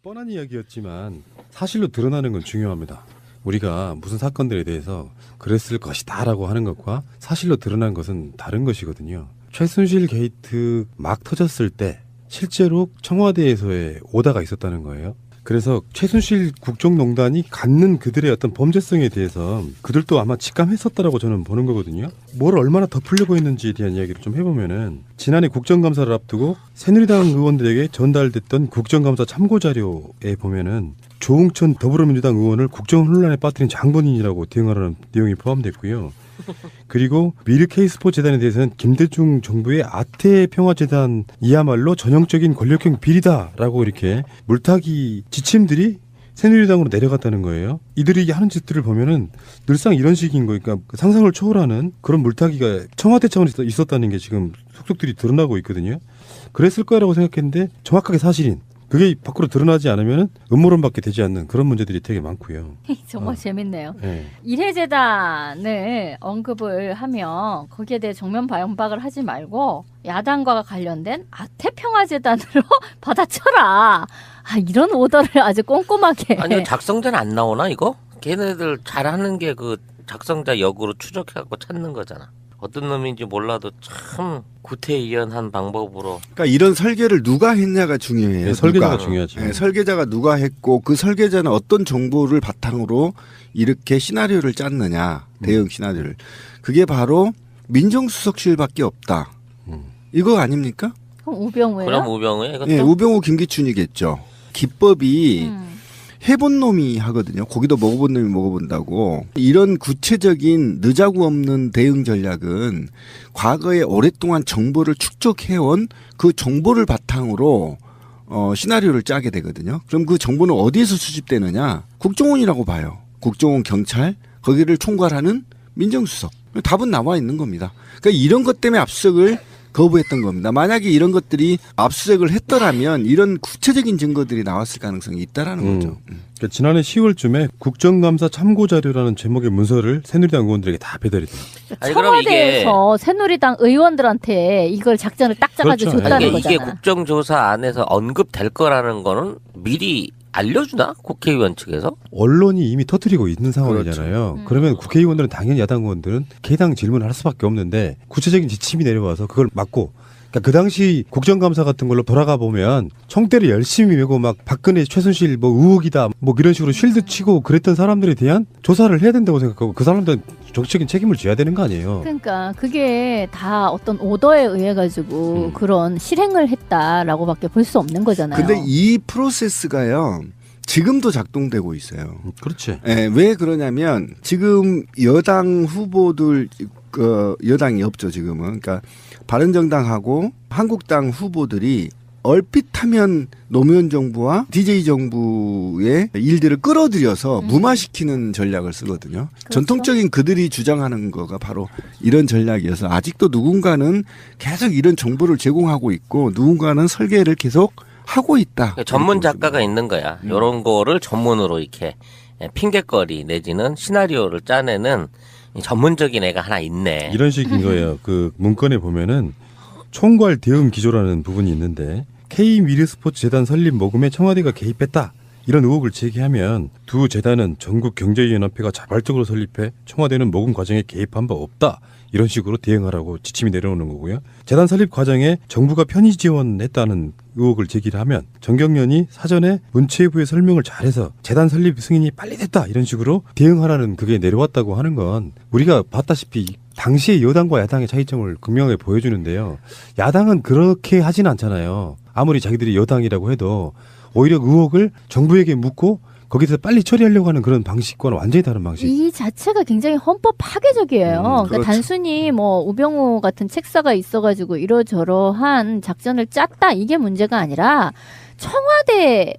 뻔한 이야기였지만 사실로 드러나는 건 중요합니다. 우리가 무슨 사건들에 대해서 그랬을 것이다 라고 하는 것과 사실로 드러난 것은 다른 것이거든요. 최순실 게이트 막 터졌을 때 실제로 청와대에서의 오다가 있었다는 거예요. 그래서 최순실 국정농단이 갖는 그들의 어떤 범죄성에 대해서 그들도 아마 직감했었다라고 저는 보는 거거든요. 뭘 얼마나 덮으려고 했는지에 대한 이야기를 좀 해보면은 지난해 국정감사를 앞두고 새누리당 의원들에게 전달됐던 국정감사 참고자료에 보면은 조응천 더불어민주당 의원을 국정혼란에 빠뜨린 장본인이라고 대응하라는 내용이 포함됐고요. 그리고 미르 K스포츠 재단에 대해서는 김대중 정부의 아태평화재단이야말로 전형적인 권력형 비리다라고 이렇게 물타기 지침들이 새누리당으로 내려갔다는 거예요. 이들이 하는 짓들을 보면은 늘상 이런 식인 거니까 상상을 초월하는 그런 물타기가 청와대 차원에서 있었다는 게 지금 속속들이 드러나고 있거든요. 그랬을 거라고 생각했는데 정확하게 사실인 그게 밖으로 드러나지 않으면 음모론밖에 되지 않는 그런 문제들이 되게 많고요. 정말 재밌네요. 네. 일해재단을 언급을 하면 거기에 대해 정면 반박을 하지 말고 야당과 관련된 아태평화재단으로 받아쳐라. 이런 오더를 아주 꼼꼼하게. 아니요, 작성자는 안 나오나 이거? 걔네들 잘하는 게 그 작성자 역으로 추적해갖고 찾는 거잖아. 어떤 놈인지 몰라도 참 구태의연한 방법으로. 그러니까 이런 설계를 누가 했냐가 중요해요. 네, 설계자가 누가. 중요하죠. 네, 설계자가 누가 했고 그 설계자는 어떤 정보를 바탕으로 이렇게 시나리오를 짰느냐. 대응 시나리오를. 그게 바로 민정수석실밖에 없다. 이거 아닙니까? 그럼 우병우예요? 그럼 우병우에 이것도? 네, 우병우 김기춘이겠죠. 기법이 해본 놈이 하거든요. 고기도 먹어본 놈이 먹어본다고. 이런 구체적인 느자구 없는 대응 전략은 과거에 오랫동안 정보를 축적해온 그 정보를 바탕으로 시나리오를 짜게 되거든요. 그럼 그 정보는 어디에서 수집되느냐? 국정원이라고 봐요. 국정원, 경찰, 거기를 총괄하는 민정수석. 답은 나와 있는 겁니다. 그러니까 이런 것 때문에 압수수색을 거부했던 겁니다. 만약에 이런 것들이 압수수색을 했더라면 이런 구체적인 증거들이 나왔을 가능성이 있다라는 거죠. 그러니까 지난해 10월쯤에 국정감사 참고자료라는 제목의 문서를 새누리당 의원들에게 다 배달이 돼요. 아니, 그럼 청와대에서 새누리당 의원들한테 이걸 작전을 딱 짜가지고 그렇죠. 줬다는 이게 거잖아. 국정조사 안에서 언급될 거라는 거는 미리 알려주나? 국회의원 측에서? 언론이 이미 터뜨리고 있는 상황이잖아요. 그렇죠. 그러면 국회의원들은 당연히 야당 의원들은 개당 질문을 할 수밖에 없는데 구체적인 지침이 내려와서 그걸 막고 그러니까 그 당시 국정감사 같은 걸로 돌아가 보면 청대를 열심히 메고 막 박근혜 최순실 뭐 의혹이다 뭐 이런 식으로 쉴드 치고 그랬던 사람들에 대한 조사를 해야 된다고 생각하고 그 사람들은 정치적인 책임을 져야 되는 거 아니에요. 그러니까 그게 다 어떤 오더에 의해 가지고 그런 실행을 했다라고밖에 볼 수 없는 거잖아요. 근데 이 프로세스가요. 지금도 작동되고 있어요. 그렇지. 네, 왜 그러냐면 지금 여당 후보들 여당이 없죠 지금은. 그러니까 바른정당하고 한국당 후보들이 얼핏하면 노무현 정부와 DJ 정부의 일들을 끌어들여서 무마시키는 전략을 쓰거든요. 그렇죠. 전통적인 그들이 주장하는 거가 바로 이런 전략이어서 아직도 누군가는 계속 이런 정보를 제공하고 있고 누군가는 설계를 계속 하고 있다. 그러니까 전문 작가가 있는 거야. 이런 거를 전문으로 이렇게 핑계거리 내지는 시나리오를 짜내는 전문적인 애가 하나 있네. 이런 식인 거예요. 그 문건에 보면은 총괄 대응 기조라는 부분이 있는데 K 미르스포츠 재단 설립 모금에 청와대가 개입했다. 이런 의혹을 제기하면 두 재단은 전국경제위원회가 자발적으로 설립해 청와대는 모금 과정에 개입한 바 없다. 이런 식으로 대응하라고 지침이 내려오는 거고요. 재단 설립 과정에 정부가 편의 지원했다는 의혹을 제기를 하면 정경련이 사전에 문체부에 설명을 잘해서 재단 설립 승인이 빨리 됐다. 이런 식으로 대응하라는 그게 내려왔다고 하는 건 우리가 봤다시피 당시의 여당과 야당의 차이점을 극명하게 보여주는데요. 야당은 그렇게 하진 않잖아요. 아무리 자기들이 여당이라고 해도 오히려 의혹을 정부에게 묻고 거기서 빨리 처리하려고 하는 그런 방식과는 완전히 다른 방식. 이 자체가 굉장히 헌법 파괴적이에요. 그러니까 그렇죠. 단순히 뭐 우병우 같은 책사가 있어가지고 이러저러한 작전을 짰다 이게 문제가 아니라 청와대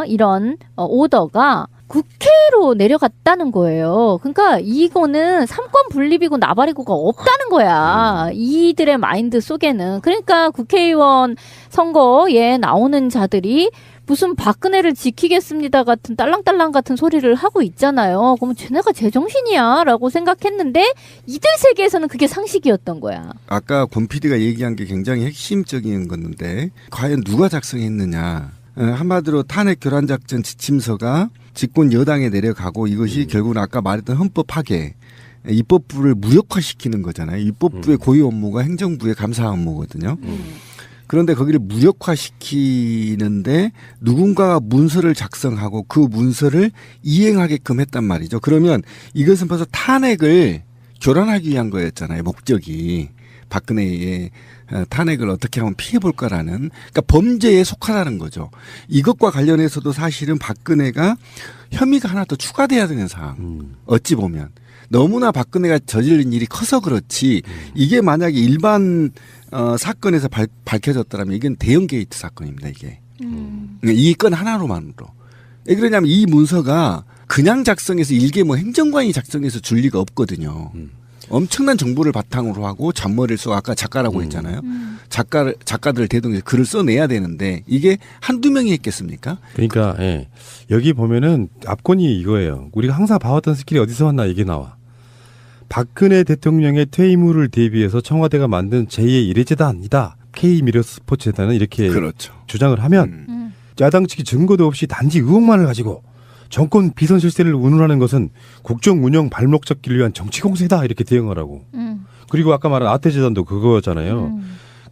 이런 오더가 국회로 내려갔다는 거예요. 그러니까 이거는 삼권 분립이고 나발이고가 없다는 거야. 이들의 마인드 속에는. 그러니까 국회의원 선거에 나오는 자들이 무슨 박근혜를 지키겠습니다 같은 딸랑딸랑 같은 소리를 하고 있잖아요. 그러면 쟤네가 제정신이야 라고 생각했는데 이들 세계에서는 그게 상식이었던 거야. 아까 권 PD가 얘기한 게 굉장히 핵심적인 건데 과연 누가 작성했느냐. 한마디로 탄핵 교란 작전 지침서가 집권 여당에 내려가고 이것이 결국은 아까 말했던 헌법 파괴, 입법부를 무력화시키는 거잖아요. 입법부의 고유 업무가 행정부의 감사 업무거든요. 그런데 거기를 무력화시키는데 누군가가 문서를 작성하고 그 문서를 이행하게끔 했단 말이죠. 그러면 이것은 벌써 탄핵을 교란하기 위한 거였잖아요. 목적이. 박근혜의 탄핵을 어떻게 하면 피해볼까라는, 그러니까 범죄에 속하다는 거죠. 이것과 관련해서도 사실은 박근혜가 혐의가 하나 더 추가돼야 되는 상황. 어찌 보면. 너무나 박근혜가 저지른 일이 커서 그렇지 이게 만약에 일반 사건에서 밝혀졌더라면 이건 대형 게이트 사건입니다. 이게. 이 건 하나로만으로. 왜 그러냐면 이 문서가 그냥 작성해서 일개 뭐 행정관이 작성해서 줄 리가 없거든요. 엄청난 정보를 바탕으로 하고 잔머리를 써 아까 작가라고 했잖아요. 작가들을 대동해서 글을 써내야 되는데 이게 한두 명이 했겠습니까? 그러니까 예. 여기 보면은 압권이 이거예요. 우리가 항상 봐왔던 스킬이 어디서 왔나 이게 나와. 박근혜 대통령의 퇴임후를 대비해서 청와대가 만든 제2의 이례재단이다. K미러스포츠재단은 이렇게 그렇죠. 주장을 하면 야당 측이 증거도 없이 단지 의혹만을 가지고 정권 비선 실세를 운운하는 것은 국정 운영 발목 잡기를 위한 정치 공세다 이렇게 대응을 하고 그리고 아까 말한 아태재단도 그거잖아요.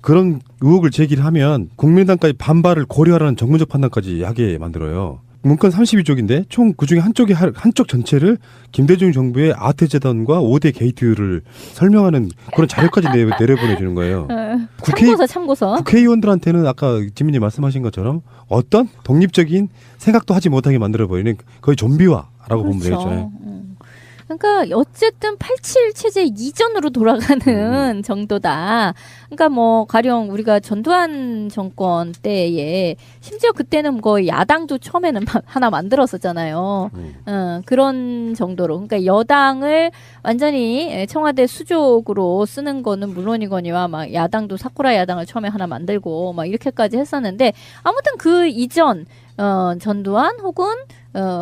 그런 의혹을 제기하면 국민의당까지 반발을 고려하라는 정무적 판단까지 하게 만들어요. 문건 32쪽인데 총 그중에 한쪽 전체를 김대중 정부의 아태재단과 5대 게이트를 설명하는 그런 자료까지 내려보내주는 거예요. 참고서. 국회의원들한테는 아까 지민님 말씀하신 것처럼 어떤 독립적인 생각도 하지 못하게 만들어버리는 거의 좀비화라고 보면 되겠죠. 그러니까 어쨌든 87 체제 이전으로 돌아가는 정도다. 그러니까 뭐 가령 우리가 전두환 정권 때에 심지어 그때는 뭐 야당도 처음에는 하나 만들었었잖아요. 그런 정도로. 그러니까 여당을 완전히 청와대 수족으로 쓰는 거는 물론이거니와 막 야당도 사쿠라 야당을 처음에 하나 만들고 막 이렇게까지 했었는데 아무튼 그 이전 전두환 혹은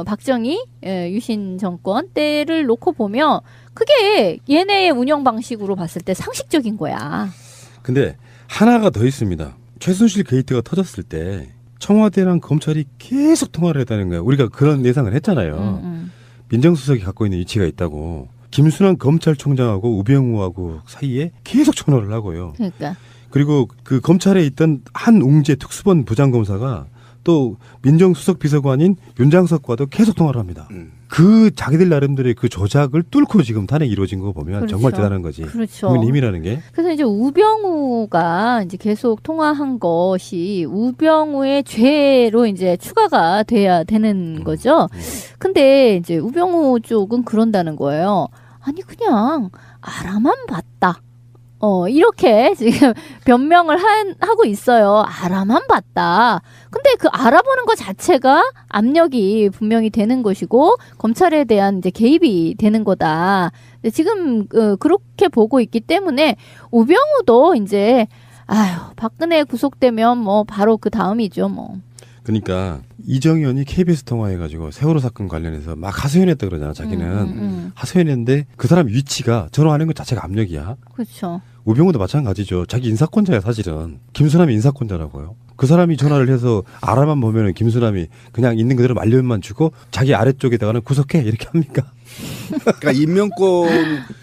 박정희 유신 정권 때를 놓고 보면 그게 얘네의 운영 방식으로 봤을 때 상식적인 거야. 근데 하나가 더 있습니다. 최순실 게이트가 터졌을 때 청와대랑 검찰이 계속 통화를 했다는 거예요. 우리가 그런 예상을 했잖아요. 민정수석이 갖고 있는 위치가 있다고. 김순환 검찰총장하고 우병우하고 사이에 계속 전화를 하고요. 그러니까. 그리고 그 검찰에 있던 한웅재 특수본 부장검사가 또 민정수석 비서관인 윤장석과도 계속 통화를 합니다. 그 자기들 나름대로의 그 조작을 뚫고 지금 탄핵이 이루어진 거 보면 그렇죠. 정말 대단한 거지. 그렇죠. 국민 힘이라는 게. 그래서 이제 우병우가 이제 계속 통화한 것이 우병우의 죄로 이제 추가가 돼야 되는 거죠. 근데 이제 우병우 쪽은 그런다는 거예요. 아니 그냥 알아만 봤다. 이렇게 지금 변명을 하고 있어요. 알아만 봤다. 근데 그 알아보는 것 자체가 압력이 분명히 되는 것이고 검찰에 대한 이제 개입이 되는 거다. 근데 지금 그렇게 보고 있기 때문에 우병우도 이제 박근혜 구속되면 뭐 바로 그 다음이죠, 뭐. 그러니까 이정현이 KBS 통화해가지고 세월호 사건 관련해서 막 하소연했다 그러잖아. 자기는 하소연했는데 그 사람 위치가 전화하는 것 자체가 압력이야. 그렇죠. 우병우도 마찬가지죠. 자기 인사권자야 사실은. 김수남이 인사권자라고요. 그 사람이 전화를 해서 알아만 보면은 김수남이 그냥 있는 그대로 말려만 주고 자기 아래쪽에다가는 구속해 이렇게 합니까? 그러니까 임명권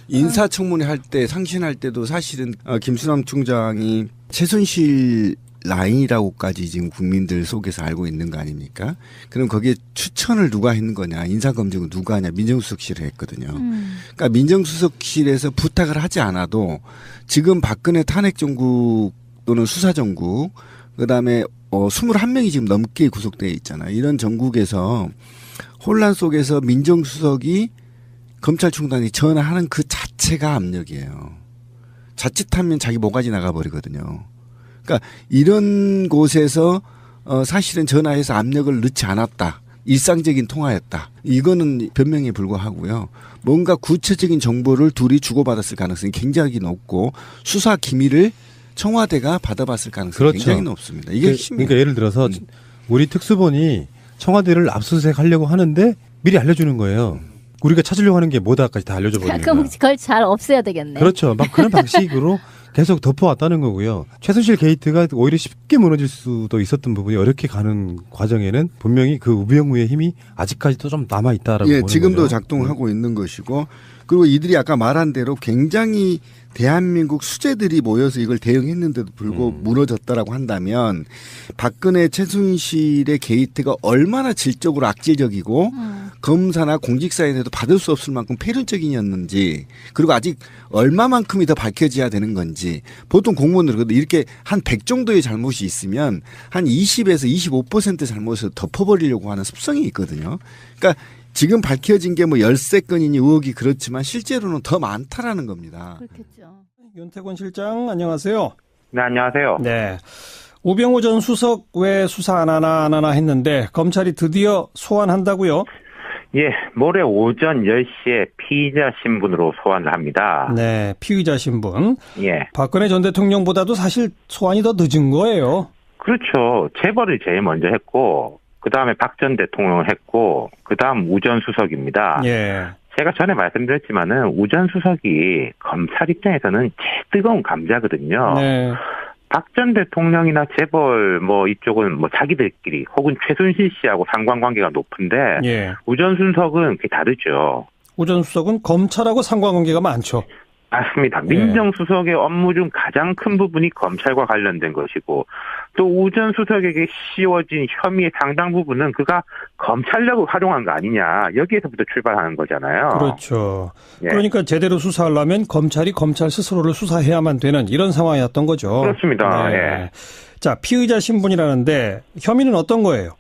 인사청문회 할 때 상신할 때도 사실은 김수남 총장이 최순실 라인이라고까지 지금 국민들 속에서 알고 있는 거 아닙니까? 그럼 거기에 추천을 누가 했는 거냐, 인사검증은 누가 하냐, 민정수석실을 했거든요. 그러니까 민정수석실에서 부탁을 하지 않아도 지금 박근혜 탄핵정국 또는 수사정국, 그 다음에 21명이 지금 넘게 구속되어 있잖아요. 이런 정국에서 혼란 속에서 민정수석이 검찰총장이 전화하는 그 자체가 압력이에요. 자칫하면 자기 모가지 나가버리거든요. 그러니까 이런 곳에서 사실은 전화해서 압력을 넣지 않았다. 일상적인 통화였다. 이거는 변명에 불과하고요. 뭔가 구체적인 정보를 둘이 주고받았을 가능성이 굉장히 높고 수사 기밀을 청와대가 받아봤을 가능성이 그렇죠. 굉장히 높습니다. 이게 핵심이에요. 그러니까 예를 들어서 우리 특수본이 청와대를 압수수색 하려고 하는데 미리 알려주는 거예요. 우리가 찾으려고 하는 게 뭐다까지 다 알려줘 버리니까. 그럼 그걸 잘 없애야 되겠네. 그렇죠. 막 그런 방식으로 계속 덮어왔다는 거고요. 최순실 게이트가 오히려 쉽게 무너질 수도 있었던 부분이 어렵게 가는 과정에는 분명히 그 우병우의 힘이 아직까지도 좀 남아있다라고 보는 지금도 거죠. 작동하고 있는 것이고 그리고 이들이 아까 말한 대로 굉장히 대한민국 수재들이 모여서 이걸 대응했는데도 불구하고 무너졌다라고 한다면 박근혜 최순실의 게이트가 얼마나 질적으로 악질적이고 검사나 공직사회에도 받을 수 없을 만큼 폐륜적이었는지 그리고 아직 얼마만큼이 더 밝혀져야 되는 건지 보통 공무원들은 이렇게 한 100 정도의 잘못이 있으면 한 20에서 25% 잘못을 덮어버리려고 하는 습성이 있거든요. 그러니까 지금 밝혀진 게 뭐 13건이니 의혹이 그렇지만 실제로는 더 많다라는 겁니다. 그렇겠죠. 윤태권 실장 안녕하세요. 네, 안녕하세요. 네. 우병우 전 수석 왜 수사 안 하나 했는데 검찰이 드디어 소환한다고요? 예, 모레 오전 10시에 피의자 신분으로 소환을 합니다. 네, 피의자 신분. 예. 박근혜 전 대통령보다도 사실 소환이 더 늦은 거예요. 그렇죠. 재벌을 제일 먼저 했고, 그 다음에 박 전 대통령을 했고, 그 다음 우 전 수석입니다. 예. 제가 전에 말씀드렸지만은 우 전 수석이 검찰 입장에서는 제일 뜨거운 감자거든요. 네. 박 전 대통령이나 재벌 뭐 이쪽은 뭐 자기들끼리 혹은 최순실 씨하고 상관관계가 높은데 예. 우 전 수석은 그게 다르죠. 우 전 수석은 검찰하고 상관관계가 많죠. 맞습니다. 민정수석의 업무 중 가장 큰 부분이 검찰과 관련된 것이고 또 우 전 수석에게 씌워진 혐의의 상당 부분은 그가 검찰력을 활용한 거 아니냐 여기에서부터 출발하는 거잖아요. 그렇죠. 예. 그러니까 제대로 수사하려면 검찰이 검찰 스스로를 수사해야만 되는 이런 상황이었던 거죠. 그렇습니다. 네. 예. 자, 피의자 신분이라는데 혐의는 어떤 거예요?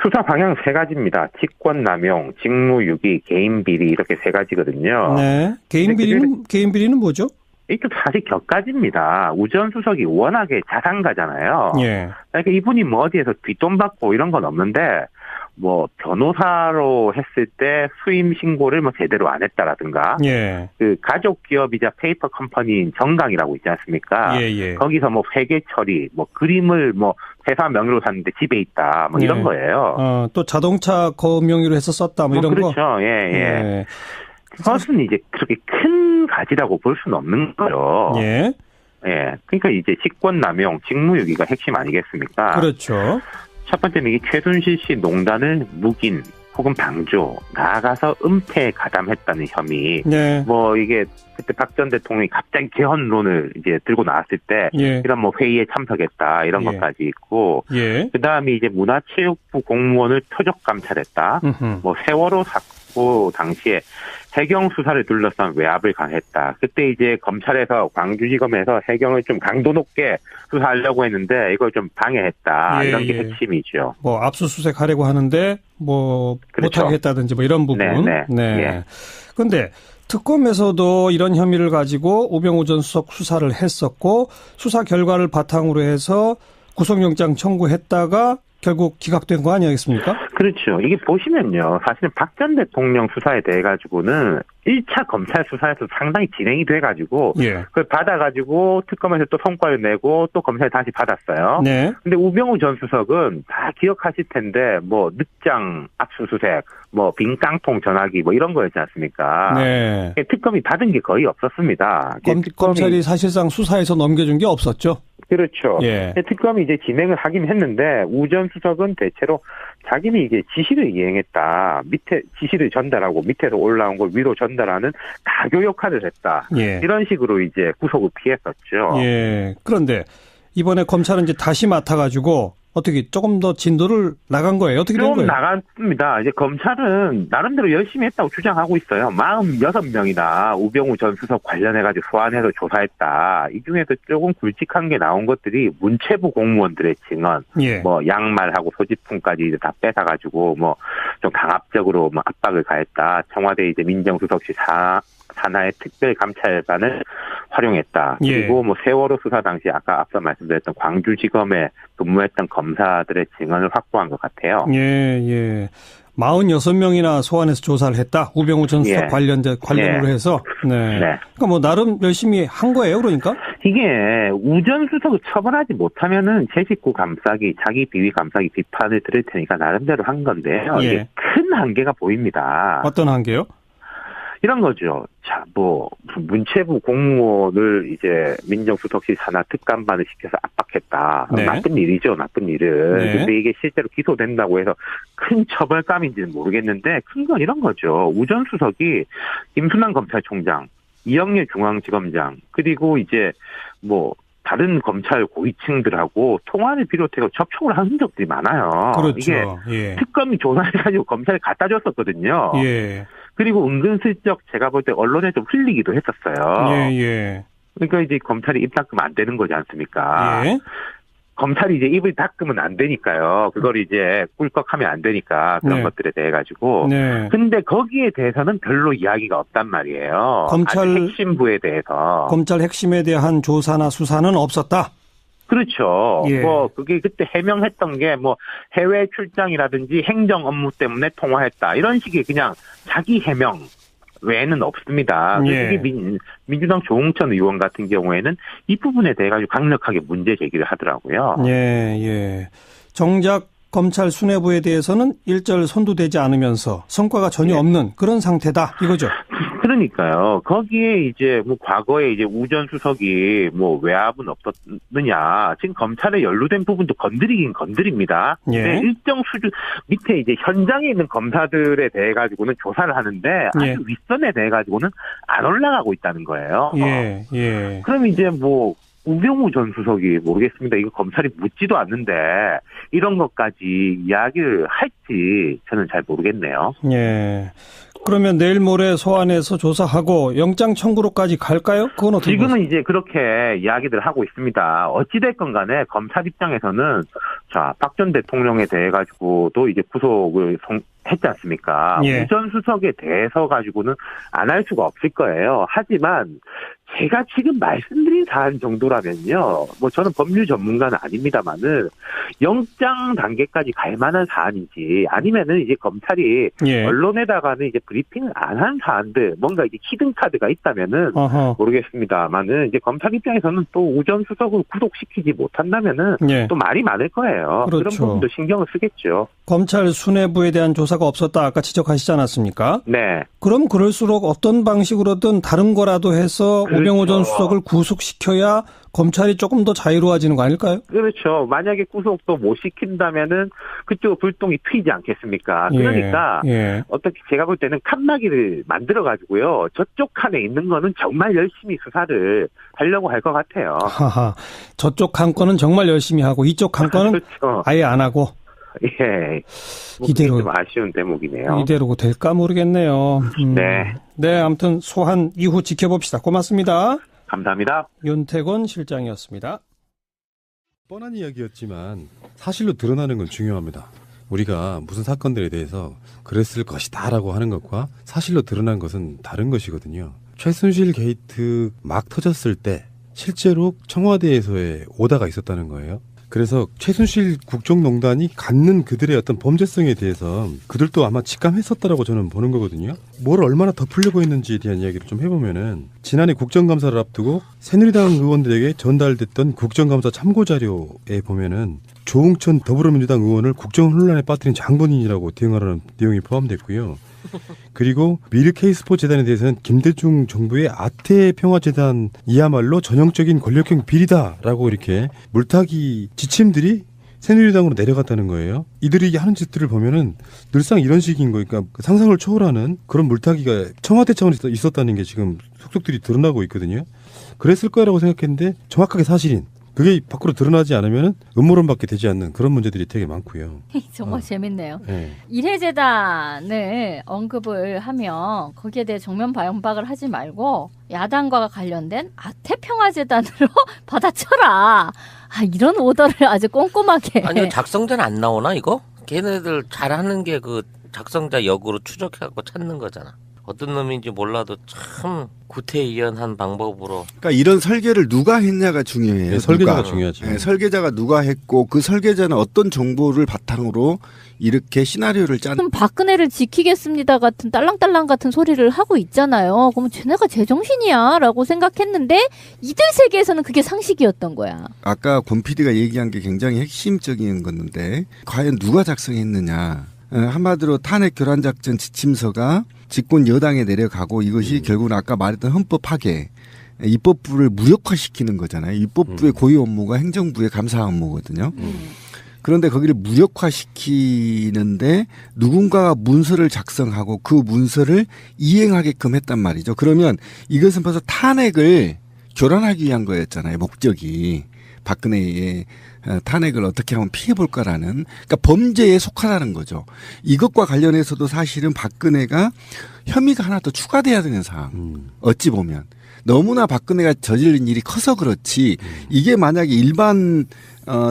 수사 방향 세 가지입니다. 직권남용, 직무유기, 개인비리 이렇게 세 가지거든요. 네. 개인 비리는 뭐죠? 이게 사실 격가지입니다. 우 전 수석이 워낙에 자산가잖아요. 예. 그러니까 이분이 뭐 어디에서 뒷돈 받고 이런 건 없는데 뭐 변호사로 했을 때 수임 신고를 뭐 제대로 안 했다라든가 예. 그 가족 기업이자 페이퍼 컴퍼니인 정강이라고 있지 않습니까? 예. 거기서 뭐 회계 처리, 뭐 그림을 뭐 회사 명의로 샀는데 집에 있다, 뭐 이런 예. 거예요. 또 자동차 거업 명의로 해서 썼다, 뭐 이런 그렇죠. 거. 예. 그것은 이제 그렇게 큰 가지라고 볼 수는 없는 거죠. 예. 예. 그러니까 이제 직권남용, 직무유기가 핵심 아니겠습니까? 그렇죠. 첫 번째는 이게 최순실 씨 농단을 묵인 혹은 방조, 나아가서 은폐에 가담했다는 혐의. 네. 뭐 이게 그때 박 전 대통령이 갑자기 개헌론을 이제 들고 나왔을 때 예. 이런 뭐 회의에 참석했다 이런 예. 것까지 있고 예. 그다음에 이제 문화체육부 공무원을 표적 감찰했다. 음흠. 뭐 세월호 사고 당시에 해경 수사를 둘러싼 외압을 가했다. 그때 이제 검찰에서 광주지검에서 해경을 좀 강도 높게 수사하려고 했는데 이걸 좀 방해했다. 예, 이런 게 예. 핵심이죠. 뭐 압수수색 하려고 하는데 뭐 그렇죠. 못하게 했다든지 뭐 이런 부분. 네. 예. 근데 특검에서도 이런 혐의를 가지고 우병우 전 수석 수사를 했었고 수사 결과를 바탕으로 해서 구속영장 청구했다가 결국 기각된 거 아니겠습니까? 그렇죠. 이게 보시면요. 사실은 박 전 대통령 수사에 대해 가지고는 1차 검찰 수사에서 상당히 진행이 돼 가지고 예. 그걸 받아 가지고 특검에서 또 성과를 내고 또 검찰에 다시 받았어요. 네. 근데 우병우 전 수석은 다 기억하실 텐데 뭐 늑장 압수수색, 뭐 빈 깡통 전화기 뭐 이런 거였지 않습니까? 네. 특검이 받은 게 거의 없었습니다. 검찰이 사실상 수사에서 넘겨준 게 없었죠. 그렇죠. 예. 특검이 이제 진행을 하긴 했는데 우 전 수석은 대체로 자기는 이게 지시를 이행했다. 밑에 지시를 전달하고 밑에서 올라온 걸 위로 전달하는 가교 역할을 했다. 예. 이런 식으로 이제 구속을 피했었죠. 예. 그런데 이번에 검찰은 이제 다시 맡아가지고 어떻게 조금 더 진도를 나간 거예요? 어떻게 된 좀 거예요? 나갔습니다. 이제 검찰은 나름대로 열심히 했다고 주장하고 있어요. 46명이나 우병우 전 수석 관련해가지고 소환해서 조사했다. 이 중에서 조금 굵직한 게 나온 것들이 문체부 공무원들의 증언, 예. 뭐 양말하고 소지품까지 이제 다 뺏어가지고 뭐 좀 강압적으로 뭐 압박을 가했다. 청와대 이제 민정수석실 산하의 특별감찰반을 활용했다. 예. 그리고 뭐 세월호 수사 당시 아까 앞서 말씀드렸던 광주지검에 근무했던 검사들의 증언을 확보한 것 같아요. 예. 46명이나 소환해서 조사를 했다. 우병우 전 수석 예. 관련으로 해서. 네. 네. 그러니까 뭐 나름 열심히 한 거예요, 그러니까? 이게 우 전 수석을 처벌하지 못하면은 제 식구 감싸기, 자기 비위 감싸기 비판을 들을 테니까 나름대로 한 건데요. 예. 이게 큰 한계가 보입니다. 어떤 한계요? 이런 거죠. 자, 뭐 문체부 공무원을 이제 민정수석실 산하 특감반을 시켜서 압박했다. 네. 나쁜 일이죠, 나쁜 일은. 네. 근데 이게 실제로 기소된다고 해서 큰 처벌감인지는 모르겠는데 큰 건 이런 거죠. 우 전 수석이 김순환 검찰총장, 이영렬 중앙지검장, 그리고 이제 뭐 다른 검찰 고위층들하고 통화를 비롯해서 접촉을 한 흔적들이 많아요. 그렇죠. 이게 예. 특검이 조사해가지고 검찰에 갖다 줬었거든요. 예. 그리고 은근슬쩍 제가 볼 때 언론에 좀 흘리기도 했었어요. 예. 그러니까 이제 검찰이 입 닦으면 안 되는 거지 않습니까? 예. 검찰이 이제 입을 닦으면 안 되니까요. 그걸 이제 꿀꺽하면 안 되니까 그런 네. 것들에 대해 가지고. 네. 근데 거기에 대해서는 별로 이야기가 없단 말이에요. 검찰- 아주 핵심부에 대해서. 검찰 핵심에 대한 조사나 수사는 없었다. 그렇죠. 예. 뭐 그게 그때 해명했던 게 뭐 해외 출장이라든지 행정 업무 때문에 통화했다 이런 식의 그냥 자기 해명 외에는 없습니다. 예. 특히 민주당 조홍천 의원 같은 경우에는 이 부분에 대해 가지고 강력하게 문제 제기를 하더라고요. 예. 정작 검찰 수뇌부에 대해서는 일절 손도대지 않으면서 성과가 전혀 예. 없는 그런 상태다. 이거죠. 그러니까요. 거기에 이제 뭐 과거에 이제 우 전 수석이 뭐 외압은 없었느냐. 지금 검찰에 연루된 부분도 건드리긴 건드립니다. 예. 근데 일정 수준 밑에 이제 현장에 있는 검사들에 대해 가지고는 조사를 하는데 아주 예. 윗선에 대해 가지고는 안 올라가고 있다는 거예요. 예. 그럼 이제 뭐 우병우 전 수석이 모르겠습니다. 이거 검찰이 묻지도 않는데 이런 것까지 이야기를 할지 저는 잘 모르겠네요. 예. 그러면 내일 모레 소환해서 조사하고 영장 청구로까지 갈까요? 그건 어떻게 보세요? 지금은 이제 그렇게 이야기들 하고 있습니다. 어찌됐건 간에 검찰 입장에서는 박 전 대통령에 대해 가지고도 이제 구속을 했지 않습니까? 예. 우 전 수석에 대해서 가지고는 안 할 수가 없을 거예요. 하지만 제가 지금 말씀드린 사안 정도라면요. 뭐 저는 법률 전문가는 아닙니다만은 영장 단계까지 갈 만한 사안인지 아니면은 이제 검찰이 예. 언론에다가는 이제 브리핑을 안 한 사안들 뭔가 이제 히든 카드가 있다면은 어허. 모르겠습니다만은 이제 검찰 입장에서는 또 우 전 수석을 구속시키지 못한다면은 예. 또 말이 많을 거예요. 그런 그렇죠. 부분도 신경을 쓰겠죠. 검찰 수뇌부에 대한 조사가 없었다 아까 지적하시지 않았습니까? 네. 그럼 그럴수록 어떤 방식으로든 다른 거라도 해서 그렇죠. 우병우 전 수석을 구속시켜야 검찰이 조금 더 자유로워지는 거 아닐까요? 그렇죠. 만약에 구속도 못 시킨다면은 그쪽 불똥이 튀지 않겠습니까? 그러니까 예. 어떻게 제가 볼 때는 칸막이를 만들어 가지고요. 저쪽 칸에 있는 거는 정말 열심히 수사를 하려고 할 것 같아요. 하하. 저쪽 한 건은 정말 열심히 하고 이쪽 한 건은 그렇죠. 아예 안 하고 예. 뭐 이대로- 그게 좀 아쉬운 대목이네요. 이대로 될까 모르겠네요. 네. 네, 아무튼 소환 이후 지켜봅시다. 고맙습니다. 감사합니다. 윤태곤 실장이었습니다. 뻔한 이야기였지만 사실로 드러나는 건 중요합니다. 우리가 무슨 사건들에 대해서 그랬을 것이다라고 하는 것과 사실로 드러난 것은 다른 것이거든요. 최순실 게이트 막 터졌을 때 실제로 청와대에서의 오다가 있었다는 거예요. 그래서 최순실 국정농단이 갖는 그들의 어떤 범죄성에 대해서 그들도 아마 직감했었다라고 저는 보는 거거든요. 뭘 얼마나 덮으려고 했는지에 대한 이야기를 좀 해보면은 지난해 국정감사를 앞두고 새누리당 의원들에게 전달됐던 국정감사 참고자료에 보면은 조응천 더불어민주당 의원을 국정 혼란에 빠뜨린 장본인이라고 대응하라는 내용이 포함됐고요. 그리고 미르 K스포츠 재단에 대해서는 김대중 정부의 아태 평화재단이야말로 전형적인 권력형 비리다라고 이렇게 물타기 지침들이 새누리당으로 내려갔다는 거예요. 이들이 하는 짓들을 보면은 늘상 이런 식인 거니까 그러니까 상상을 초월하는 그런 물타기가 청와대 차원에서 있었다는 게 지금 속속들이 드러나고 있거든요. 그랬을 거라고 생각했는데 정확하게 사실인 그게 밖으로 드러나지 않으면 음모론밖에 되지 않는 그런 문제들이 되게 많고요. 정말 재밌네요. 네. 일해재단을 언급을 하면 거기에 대해 정면 반박을 하지 말고 야당과 관련된 아태평화재단으로 받아쳐라. 이런 오더를 아주 꼼꼼하게. 아니요, 작성자는 안 나오나 이거? 걔네들 잘하는 게 그 작성자 역으로 추적해갖고 찾는 거잖아. 어떤 놈인지 몰라도 참 구태의연한 방법으로. 그러니까 이런 설계를 누가 했냐가 중요해요. 네, 설계자가 누가. 중요하죠. 네, 설계자가 누가 했고 그 설계자는 어떤 정보를 바탕으로 이렇게 시나리오를 짠. 그럼 박근혜를 지키겠습니다 같은 딸랑딸랑 같은 소리를 하고 있잖아요. 그럼 쟤네가 제정신이야 라고 생각했는데 이들 세계에서는 그게 상식이었던 거야. 아까 권 PD가 얘기한 게 굉장히 핵심적인 건데 과연 누가 작성했느냐. 한마디로 탄핵 교란 작전 지침서가 집권 여당에 내려가고 이것이 결국은 아까 말했던 헌법 파괴, 입법부를 무력화시키는 거잖아요. 입법부의 고유 업무가 행정부의 감사 업무거든요. 그런데 거기를 무력화시키는데 누군가가 문서를 작성하고 그 문서를 이행하게끔 했단 말이죠. 그러면 이것은 벌써 탄핵을 교란하기 위한 거였잖아요. 목적이. 박근혜의 탄핵을 어떻게 하면 피해볼까라는, 그러니까 범죄에 속하다는 거죠. 이것과 관련해서도 사실은 박근혜가 혐의가 하나 더 추가돼야 되는 상황. 어찌 보면. 너무나 박근혜가 저지른 일이 커서 그렇지 이게 만약에 일반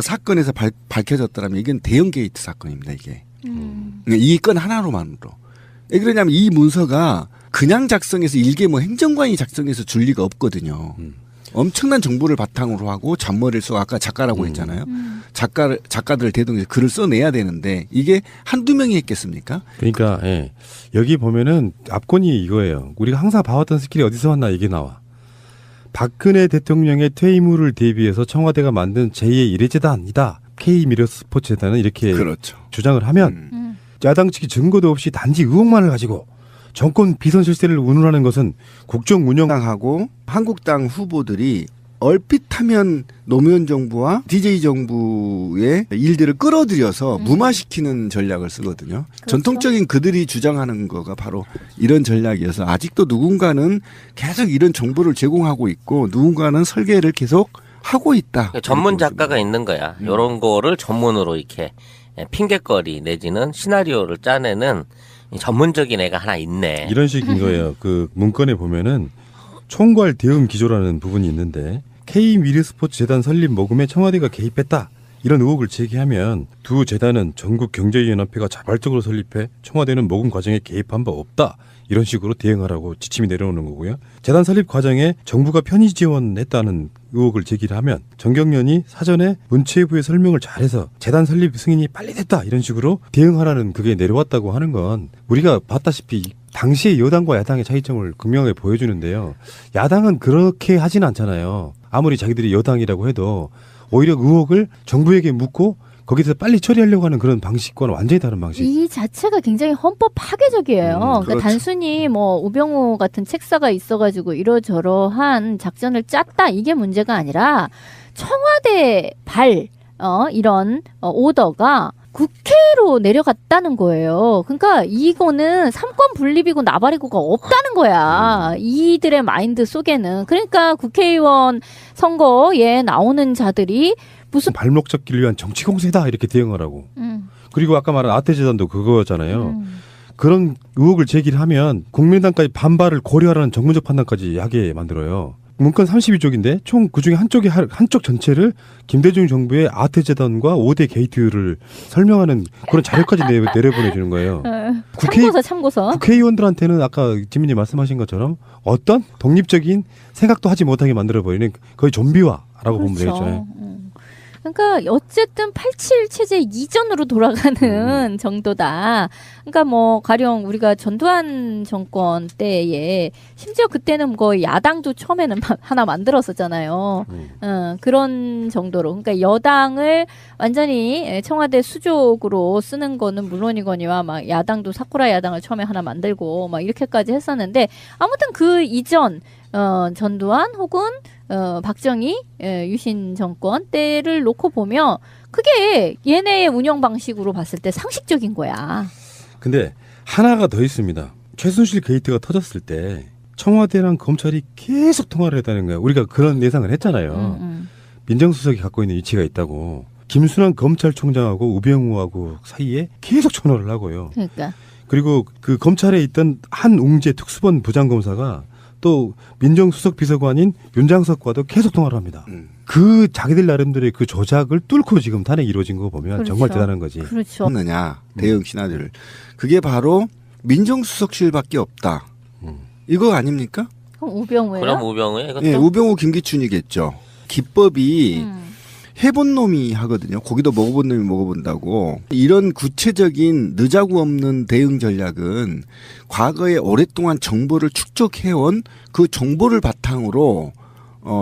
사건에서 밝혀졌더라면 이건 대형 게이트 사건입니다. 이게. 이 건 하나로만으로. 왜 그러냐면 이 문서가 그냥 작성해서 일개 뭐 행정관이 작성해서 줄 리가 없거든요. 엄청난 정보를 바탕으로 하고 잔머리를 써 아까 작가라고 했잖아요. 작가들 대동해서 글을 써내야 되는데 이게 한두 명이 했겠습니까? 그러니까 예. 여기 보면은 압권이 이거예요. 우리가 항상 봐왔던 스킬이 어디서 왔나 이게 나와. 박근혜 대통령의 퇴임후를 대비해서 청와대가 만든 제2의 일회재단이다. K미러스포츠재단은 이렇게 그렇죠. 주장을 하면 야당 측이 증거도 없이 단지 의혹만을 가지고 정권 비선 실세를 운운하는 것은 국정 운영하고 한국당 후보들이 얼핏하면 노무현 정부와 DJ 정부의 일들을 끌어들여서 무마시키는 전략을 쓰거든요. 그렇죠. 전통적인 그들이 주장하는 거가 바로 이런 전략이어서 아직도 누군가는 계속 이런 정보를 제공하고 있고 누군가는 설계를 계속 하고 있다. 그러니까 전문 작가가 있는 거야. 이런 거를 전문으로 이렇게 핑계거리 내지는 시나리오를 짜내는 전문적인 애가 하나 있네. 이런 식인 거예요. 그 문건에 보면은 총괄 대응 기조라는 부분이 있는데 K미르스포츠재단 설립 모금에 청와대가 개입했다. 이런 의혹을 제기하면 두 재단은 전국경제위원회가 자발적으로 설립해 청와대는 모금 과정에 개입한 바 없다. 이런 식으로 대응하라고 지침이 내려오는 거고요. 재단 설립 과정에 정부가 편의 지원했다는 의혹을 제기를 하면 정경련이 사전에 문체부에 설명을 잘해서 재단 설립 승인이 빨리 됐다. 이런 식으로 대응하라는 그게 내려왔다고 하는 건 우리가 봤다시피 당시의 여당과 야당의 차이점을 극명하게 보여주는데요. 야당은 그렇게 하진 않잖아요. 아무리 자기들이 여당이라고 해도 오히려 의혹을 정부에게 묻고 거기서 빨리 처리하려고 하는 그런 방식과는 완전히 다른 방식. 이 자체가 굉장히 헌법 파괴적이에요. 그러니까 그렇죠. 단순히 뭐 우병우 같은 책사가 있어가지고 이러저러한 작전을 짰다 이게 문제가 아니라 청와대 이런 오더가 국회로 내려갔다는 거예요. 그러니까 이거는 삼권 분립이고 나발이고가 없다는 거야. 이들의 마인드 속에는. 그러니까 국회의원 선거에 나오는 자들이 무슨 발목 잡기를 위한 정치 공세다 이렇게 대응하라고. 그리고 아까 말한 아태재단도 그거잖아요. 그런 의혹을 제기를 하면 국민의당까지 반발을 고려하라는 정무적 판단까지 하게 만들어요. 문건 32쪽인데 총 그중에 한쪽 전체를 김대중 정부의 아태재단과 5대 게이트를 설명하는 그런 자료까지 내려보내주는 거예요. 참고서. 국회의원들한테는 아까 지민님 말씀하신 것처럼 어떤 독립적인 생각도 하지 못하게 만들어버리는 거의 좀비화라고 보면 되겠죠. 그러니까 어쨌든 87 체제 이전으로 돌아가는 정도다. 그러니까 뭐 가령 우리가 전두환 정권 때에 심지어 그때는 뭐 야당도 처음에는 하나 만들었었잖아요. 그런 정도로. 그러니까 여당을 완전히 청와대 수족으로 쓰는 거는 물론이거니와 막 야당도 사쿠라 야당을 처음에 하나 만들고 막 이렇게까지 했었는데 아무튼 그 이전 전두환 혹은 박정희 유신 정권 때를 놓고 보면 그게 얘네의 운영 방식으로 봤을 때 상식적인 거야. 근데 하나가 더 있습니다. 최순실 게이트가 터졌을 때 청와대랑 검찰이 계속 통화를 했다는 거예요. 우리가 그런 예상을 했잖아요. 민정수석이 갖고 있는 위치가 있다고. 김순환 검찰총장하고 우병우하고 사이에 계속 전화를 하고요. 그러니까. 그리고 그 검찰에 있던 한웅재 특수본 부장검사가 또 민정수석 비서관인 윤장석과도 계속 통화를 합니다. 그 자기들 나름대로의 그 조작을 뚫고 지금 탄핵이 이루어진 거 보면 그렇죠. 정말 대단한 거지. 그렇죠. 했느냐 대응 시나리오를. 그게 바로 민정수석실밖에 없다. 이거 아닙니까? 그럼 우병우예요? 그럼 우병우에 이것도 네, 우병우 김기춘이겠죠. 기법이 해본 놈이 하거든요. 고기도 먹어본 놈이 먹어본다고. 이런 구체적인 느자구 없는 대응 전략은 과거에 오랫동안 정보를 축적해온 그 정보를 바탕으로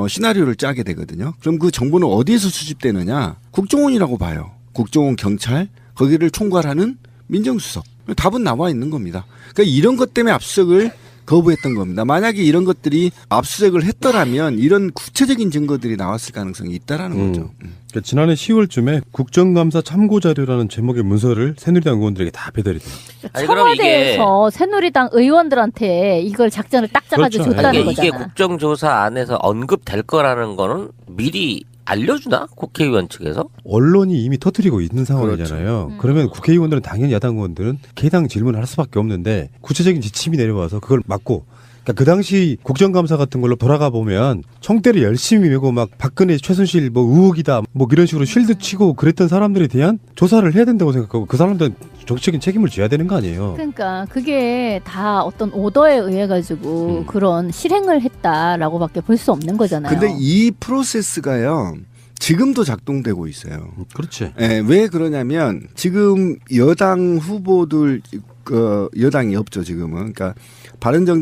시나리오를 짜게 되거든요. 그럼 그 정보는 어디에서 수집되느냐? 국정원이라고 봐요. 국정원, 경찰, 거기를 총괄하는 민정수석. 답은 나와 있는 겁니다. 그러니까 이런 것 때문에 압수수색을 거부했던 겁니다. 만약에 이런 것들이 압수수색을 했더라면 이런 구체적인 증거들이 나왔을 가능성이 있다라는 거죠. 그러니까 지난해 10월쯤에 국정감사 참고자료라는 제목의 문서를 새누리당 의원들에게 다 배달이 돼요. 아니, 그럼 청와대에서 새누리당 의원들한테 이걸 작전을 딱 짜가지고 그렇죠. 줬다는 이게 거잖아. 국정조사 안에서 언급될 거라는 거는 미리 알려주나? 국회의원 측에서? 언론이 이미 터뜨리고 있는 상황이잖아요. 그러면 국회의원들은 당연히 야당 의원들은 개당 질문을 할 수밖에 없는데 구체적인 지침이 내려와서 그걸 막고 그러니까 그 당시 국정감사 같은 걸로 돌아가 보면 청대를 열심히 메고 막 박근혜 최순실 뭐 의혹이다 뭐 이런 식으로 쉴드 치고 그랬던 사람들에 대한 조사를 해야 된다고 생각하고 그 사람들은 정치적인 책임을 져야 되는 거 아니에요. 그러니까 그게 다 어떤 오더에 의해 가지고 그런 실행을 했다라고밖에 볼 수 없는 거잖아요. 근데 이 프로세스가요. 지금도 작동되고 있어요. 그렇지. 예, 왜 그러냐면 지금 여당 후보들 여당이 없죠 지금은. 그러니까 바른정당